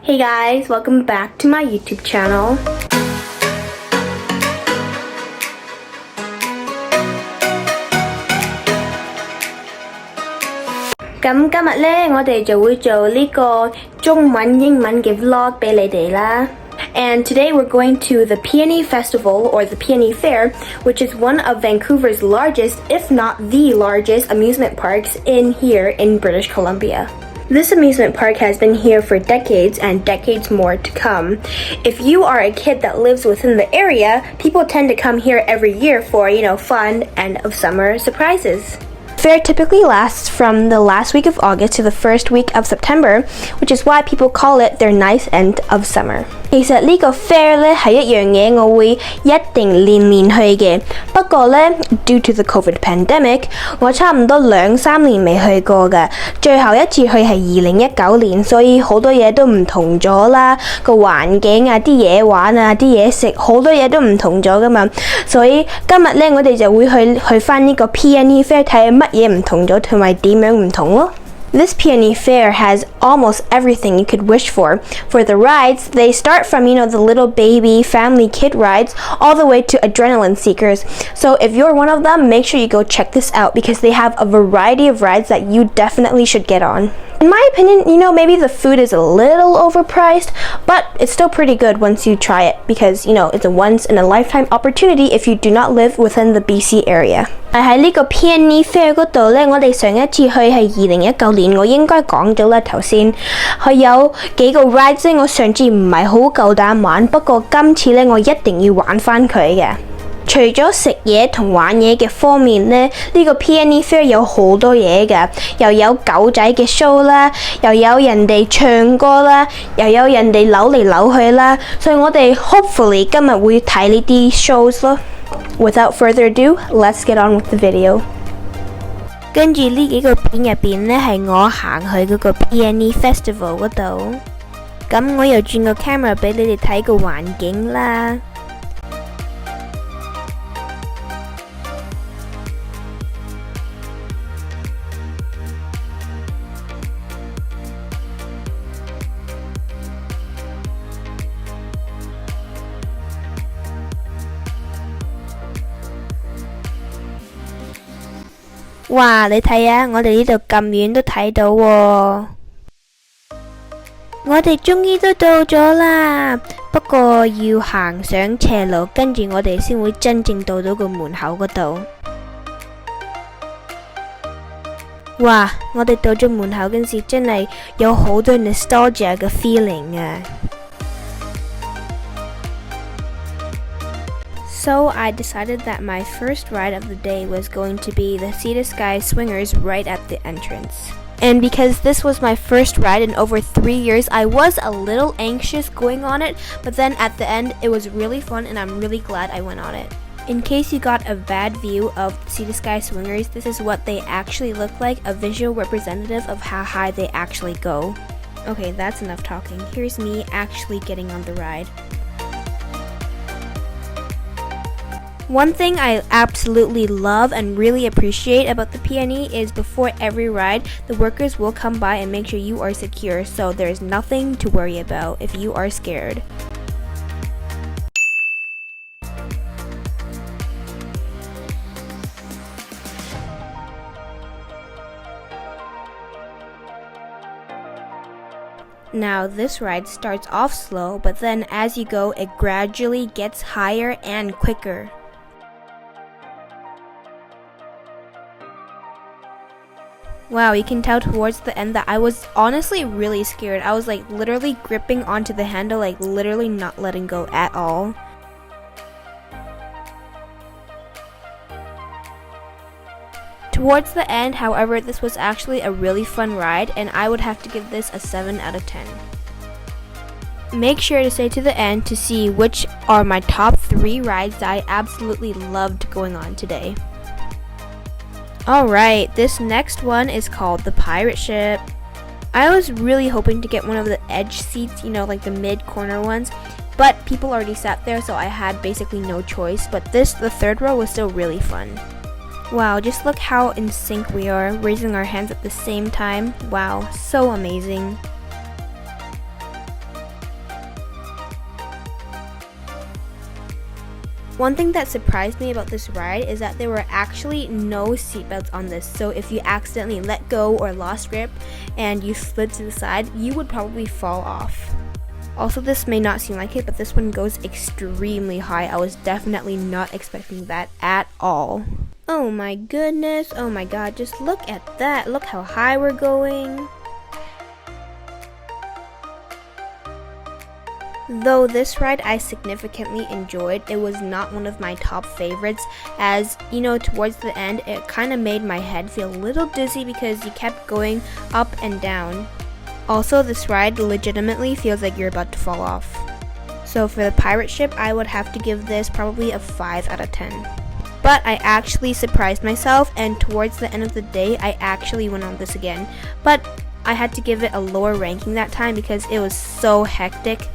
Hey guys, welcome back to my YouTube channel. 咁今日咧，我哋就會做呢個中文英文嘅 vlog 俾你哋啦。And today we're going to the PNE Festival or the PNE Fair, which is one of Vancouver's largest, if not the largest, amusement parks here in British Columbia. This amusement park has been here for decades and decades more to come. If you are a kid that lives within the area, people tend to come here every year for, fun and of summer surprises. Fair typically lasts from the last week of August to the first week of September, which is why people call it their nice end of summer. 其實呢個 fair 咧係一樣嘢我會一定年年去嘅，不過咧 due to the COVID pandemic， 我差唔多2-3年未去過嘅，最後一次去係2019年，所以好多嘢都唔同咗啦，個環境啊、啲嘢玩啊、啲嘢食，好多嘢都唔同咗噶嘛，所以今日咧我哋就會去返呢個 PNE Fair 睇乜嘢唔同咗同埋點樣唔同咯。This PNE Fair has almost everything you could wish for. For the rides, they start from, the little baby, family, kid rides, all the way to adrenaline seekers. So if you're one of them, make sure you go check this out because they have a variety of rides that you definitely should get on. In my opinion, maybe the food is a little overpriced, but it's still pretty good once you try it because, it's a once-in-a-lifetime opportunity if you do not live within the BC area. 喺呢個 PNE Fair 嗰度咧，我哋上一次去係2019年，我應該講咗啦頭先。佢有幾個 rides 咧，我上次唔係好夠膽玩，不過今次咧我一定要玩返佢嘅。除咗食嘢同玩嘢嘅方面咧，呢個 PNE Fair 有好多嘢㗎，又有狗仔嘅 show 啦，又有人哋唱歌啦，又有人哋扭嚟扭去啦，所以我哋 hopefully 今日會睇呢啲 shows 咯。Without further ado, let's get on with the video. 跟住呢幾個片入邊呢，係我行去嗰個 PNE Festival 嗰度。咁我又轉個 camera 俾你哋睇個環境啦。哇！你睇下，我哋呢度咁遠都睇到喎。我哋終於都到咗啦，不過要行上斜路，跟住我哋先會真正到個門口嗰度。哇！我哋到咗門口嗰時，真係有好多 nostalgia 嘅 feeling 啊！ So I decided that my first ride of the day was going to be the Sea to Sky Swingers right at the entrance. And because this was my first ride in over 3 years, I was a little anxious going on it, but then at the end it was really fun and I'm really glad I went on it. In case you got a bad view of Sea to Sky Swingers, this is what they actually look like, a visual representative of how high they actually go. Okay, that's enough talking. Here's me actually getting on the ride. One thing I absolutely love and really appreciate about the PNE is before every ride, the workers will come by and make sure you are secure, so there's nothing to worry about if you are scared. Now this ride starts off slow, but then as you go, it gradually gets higher and quicker. Wow, you can tell towards the end that I was honestly really scared. I was literally gripping onto the handle, literally not letting go at all. Towards the end, however, this was actually a really fun ride and I would have to give this a 7 out of 10. Make sure to stay to the end to see which are my top 3 rides that I absolutely loved going on today. Alright, this next one is called the Pirate Ship. I was really hoping to get one of the edge seats, like the mid-corner ones, but people already sat there so I had basically no choice, but the third row was still really fun. Wow, just look how in sync we are, raising our hands at the same time. Wow, so amazing. One thing that surprised me about this ride is that there were actually no seatbelts on this, so if you accidentally let go or lost grip and you slid to the side, you would probably fall off. Also, this may not seem like it, but this one goes extremely high. I was definitely not expecting that at all. Oh my goodness, oh my god, just look at that. Look how high we're going. Though this ride I significantly enjoyed, it was not one of my top favorites, as you know, towards the end it kind of made my head feel a little dizzy because you kept going up and down. Also, this ride legitimately feels like you're about to fall off. So for the pirate ship, I would have to give this probably a 5 out of 10. But I actually surprised myself, and towards the end of the day I actually went on this again. But I had to give it a lower ranking that time because it was so hectic.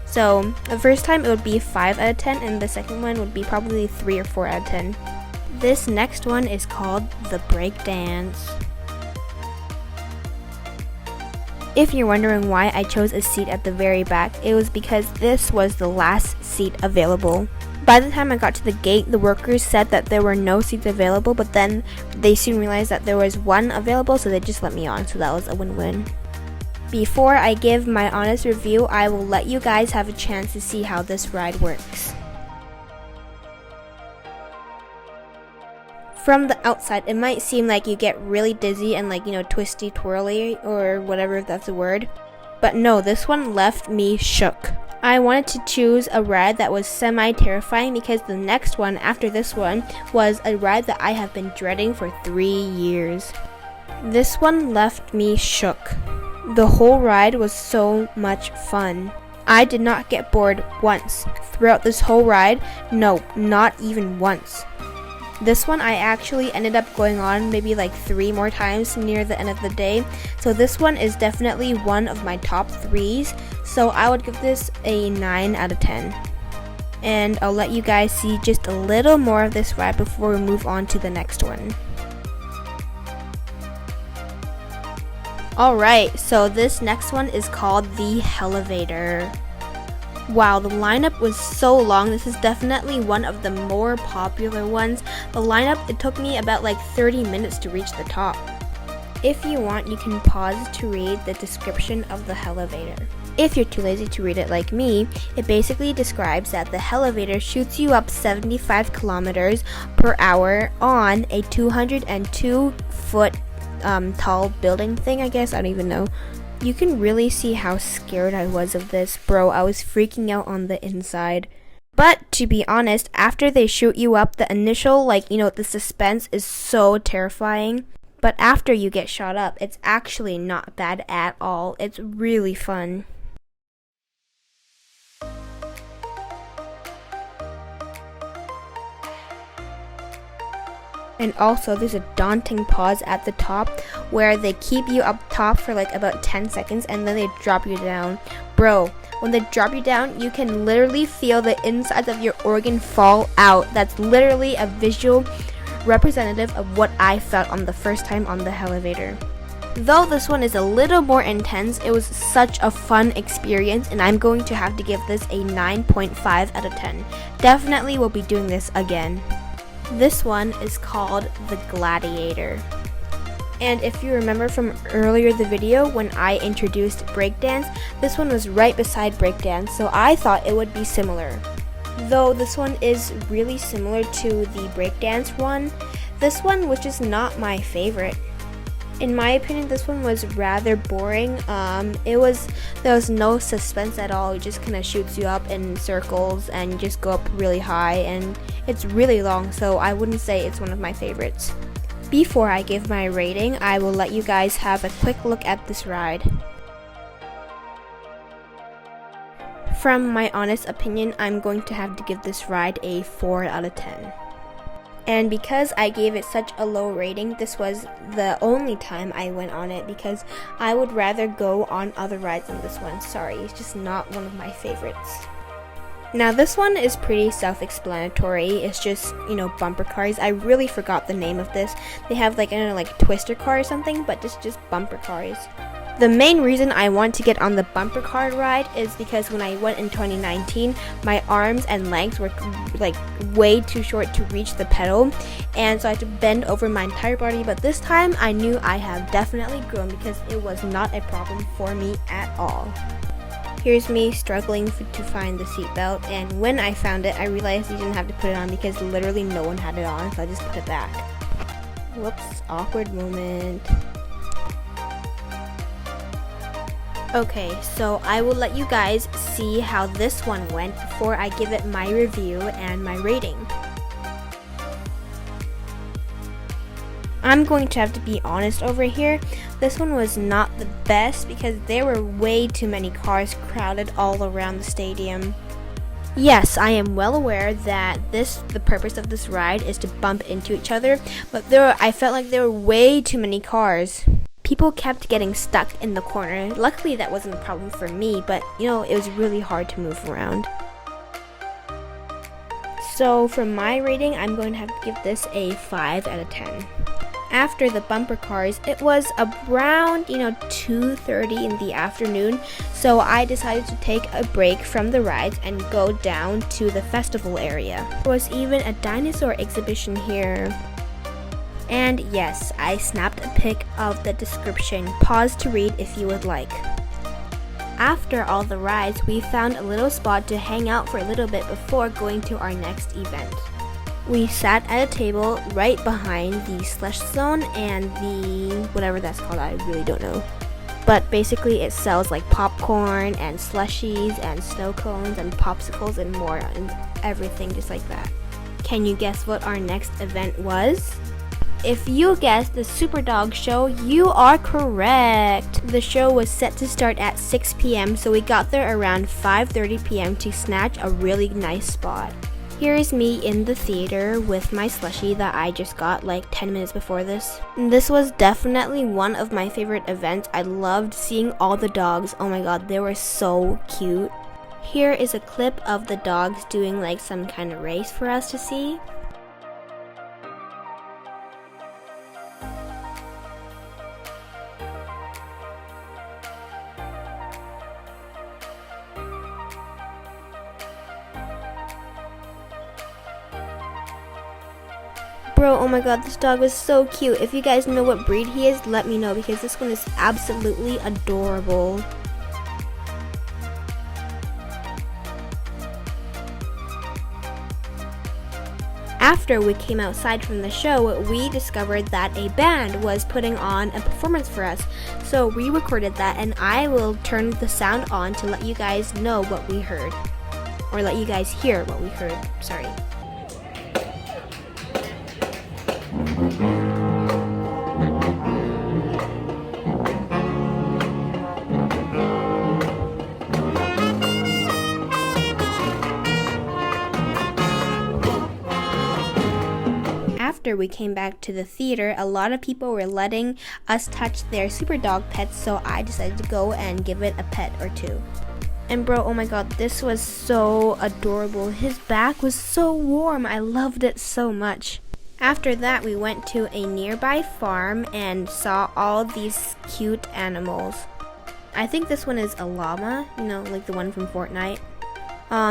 So the first time it would be 5 out of 10, and the second one would be probably 3 or 4 out of 10. This next one is called the breakdance. If you're wondering why I chose a seat at the very back, it was because this was the last seat available. By the time I got to the gate, the workers said that there were no seats available, but then they soon realized that there was one available, so they just let me on, so that was a win-win. Before I give my honest review, I will let you guys have a chance to see how this ride works. From the outside, it might seem like you get really dizzy and twisty twirly or whatever, if that's a word. But no, this one left me shook. I wanted to choose a ride that was semi-terrifying because the next one after this one was a ride that I have been dreading for 3 years. This one left me shook. The whole ride was so much fun. I did not get bored once throughout this whole ride. No, not even once. This one I actually ended up going on maybe 3 more times near the end of the day. So this one is definitely one of my top 3s. So I would give this a 9 out of 10. And I'll let you guys see just a little more of this ride before we move on to the next one. Alright, so this next one is called the Elevator. Wow, the lineup was so long. This is definitely one of the more popular ones. The lineup, it took me about 30 minutes to reach the top. If you want, you can pause to read the description of the elevator. If you're too lazy to read it like me, it basically describes that the elevator shoots you up 75 kilometers per hour on a 202-foot tall building thing, I guess. I don't even know. You can really see how scared I was of this, bro. I was freaking out on the inside. But to be honest, after they shoot you up, the initial, the suspense is so terrifying. But after you get shot up, it's actually not bad at all. It's really fun. And also, there's a daunting pause at the top where they keep you up top for about 10 seconds and then they drop you down. Bro, when they drop you down, you can literally feel the insides of your organ fall out. That's literally a visual representative of what I felt on the first time on the elevator. Though this one is a little more intense, it was such a fun experience, and I'm going to have to give this a 9.5 out of 10. Definitely will be doing this again. This one is called the Gladiator. And if you remember from earlier the video when I introduced breakdance, this one was right beside breakdance, so I thought it would be similar. Though this one is really similar to the breakdance one, this one was just not my favorite. In my opinion, this one was rather boring. There was no suspense at all. It just kind of shoots you up in circles and you just go up really high, and it's really long, so I wouldn't say it's one of my favorites. Before I give my rating, I will let you guys have a quick look at this ride. From my honest opinion, I'm going to have to give this ride a 4 out of 10. And because I gave it such a low rating, this was the only time I went on it because I would rather go on other rides than this one. Sorry, it's just not one of my favorites. Now this one is pretty self-explanatory. It's just, bumper cars. I really forgot the name of this. They have twister car or something, but it's just bumper cars. The main reason I want to get on the bumper car ride is because when I went in 2019, my arms and legs were like way too short to reach the pedal, and so I had to bend over my entire body. But this time I knew I have definitely grown because it was not a problem for me at all. Here's me struggling to find the seatbelt, and when I found it, I realized you didn't have to put it on because literally no one had it on, so I just put it back. Whoops, awkward moment. Okay, so I will let you guys see how this one went before I give it my review and my rating. I'm going to have to be honest over here. This one was not the best because there were way too many cars crowded all around the stadium. Yes, I am well aware that the purpose of this ride is to bump into each other, but I felt like there were way too many cars. People kept getting stuck in the corner. Luckily that wasn't a problem for me, but you know, it was really hard to move around. So for my rating, I'm going to have to give this a 5 out of 10. After the bumper cars, it was around 2:30 in the afternoon, so I decided to take a break from the rides and go down to the festival area. There was even a dinosaur exhibition here. And yes, I snapped a pic of the description. Pause to read if you would like. After all the rides, we found a little spot to hang out for a little bit before going to our next event. We sat at a table right behind the slush zone and the whatever that's called, I really don't know. But basically it sells like popcorn and slushies and snow cones and popsicles and more and everything just like that. Can you guess what our next event was? If you guessed the Super Dog Show, you are correct. The show was set to start at 6 p.m. so we got there around 5:30 p.m. to snatch a really nice spot. Here is me in the theater with my slushie that I just got like 10 minutes before this. This was definitely one of my favorite events. I loved seeing all the dogs. Oh my god, they were so cute. Here is a clip of the dogs doing like some kind of race for us to see. Bro, oh my god, this dog was so cute. If you guys know what breed he is, let me know because this one is absolutely adorable. After we came outside from the show, we discovered that a band was putting on a performance for us. So we recorded that and I will turn the sound on to let you guys know what we heard. Or let you guys hear what we heard, sorry. After we came back to the theater, a lot of people were letting us touch their super dog pets, so I decided to go and give it a pet or two. And bro, oh my god, this was so adorable. His back was so warm. I loved it so much. After that, we went to a nearby farm and saw all these cute animals. I think this one is a llama, like the one from Fortnite.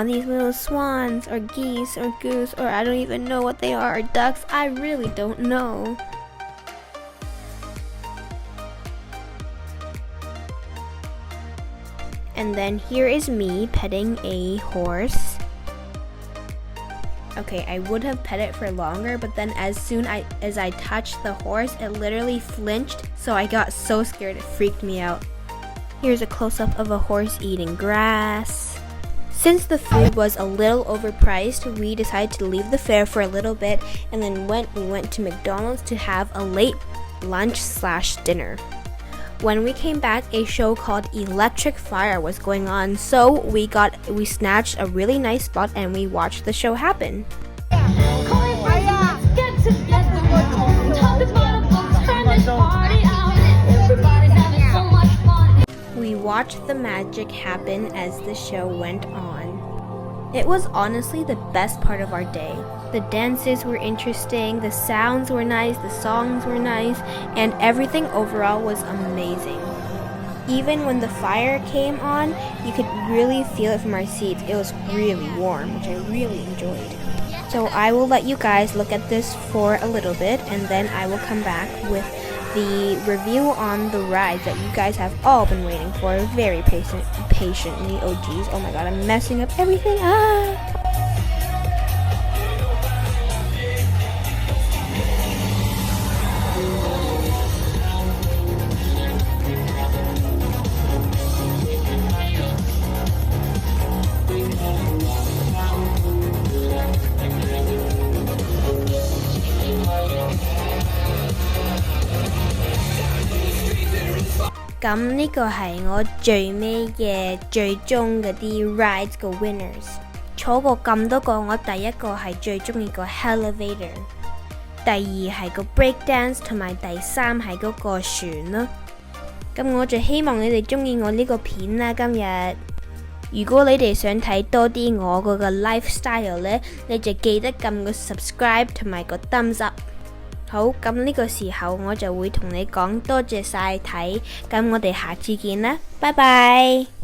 These little swans or geese or goose or I don't even know what they are, or ducks, I really don't know. And then here is me petting a horse. Okay, I would have pet it for longer, but then as soon as I touched the horse, it literally flinched, so I got so scared it freaked me out. Here's a close-up of a horse eating grass. Since the food was a little overpriced, we decided to leave the fair for a little bit and then we went to McDonald's to have a late lunch/dinner. When we came back, a show called Electric Fire was going on, so we snatched a really nice spot and we watched the show happen. We watched the magic happen as the show went on. It was honestly the best part of our day. The dances were interesting, the sounds were nice, the songs were nice, and everything overall was amazing. even when the fire came on, you could really feel it from our seats. It was really warm, which I really enjoyed. So I will let you guys look at this for a little bit, and then I will come back with the review on the rides that you guys have all been waiting for very patiently. Oh geez, oh my god, I'm messing up everything. Ah!咁呢個係我最尾嘅最終嗰啲 rides 個 winners。坐過咁多個，我第一個係最中意個 elevator， 第二係個 breakdance， 同埋第三係嗰個船咯。咁我就希望你哋中意我呢個片啦。今日如果你哋想睇多啲我嗰個 lifestyle 呢，你就記得撳個 subscribe 同埋個 thumbs up。好，咁呢個時候我就會同你講多謝晒睇，咁我哋下次見啦，拜拜。